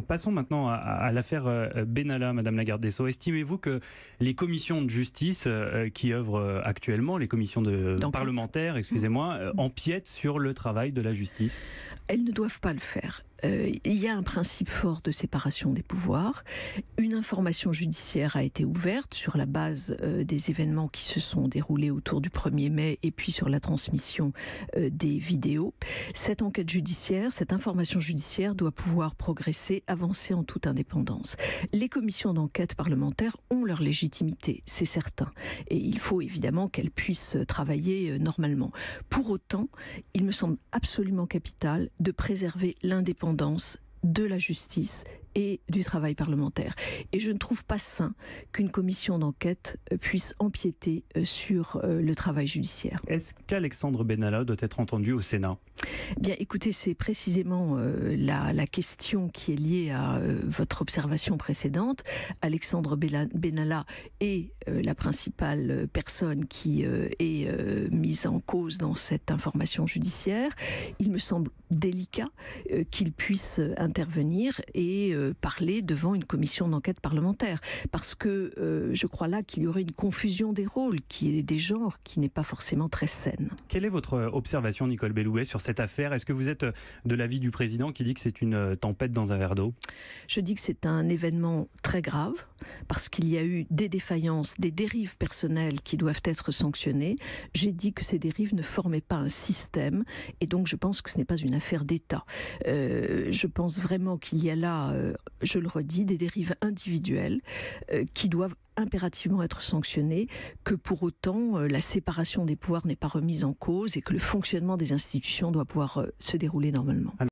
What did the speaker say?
Passons maintenant à l'affaire Benalla, Madame la garde des Sceaux. Estimez-vous que les commissions de justice qui œuvrent actuellement, les commissions parlementaires, excusez-moi, empiètent sur le travail de la justice? Elles ne doivent pas le faire. Il y a un principe fort de séparation des pouvoirs. Une information judiciaire a été ouverte sur la base des événements qui se sont déroulés autour du 1er mai et puis sur la transmission des vidéos. Cette enquête judiciaire, cette information judiciaire doit pouvoir progresser, avancer en toute indépendance. Les commissions d'enquête parlementaires ont leur légitimité, c'est certain. Et il faut évidemment qu'elles puissent travailler normalement. Pour autant, il me semble absolument capital de préserver l'indépendance de la justice et du travail parlementaire. Et je ne trouve pas sain qu'une commission d'enquête puisse empiéter sur le travail judiciaire. Est-ce qu'Alexandre Benalla doit être entendu au Sénat ? Bien, écoutez, c'est précisément la question qui est liée à votre observation précédente. Alexandre Benalla est la principale personne qui est mise en cause dans cette information judiciaire. Il me semble délicat qu'il puisse intervenir et parler devant une commission d'enquête parlementaire. Parce que je crois là qu'il y aurait une confusion des rôles, qui est des genres, qui n'est pas forcément très saine. Quelle est votre observation, Nicole Bellouet, sur cette affaire? Est-ce que vous êtes de l'avis du président qui dit que c'est une tempête dans un verre d'eau? Je dis que c'est un événement très grave, parce qu'il y a eu des défaillances, des dérives personnelles qui doivent être sanctionnées. J'ai dit que ces dérives ne formaient pas un système, et donc je pense que ce n'est pas une affaire d'État. Je pense vraiment qu'il y a là, je le redis, des dérives individuelles qui doivent impérativement être sanctionnées, que pour autant la séparation des pouvoirs n'est pas remise en cause et que le fonctionnement des institutions doit pouvoir se dérouler normalement.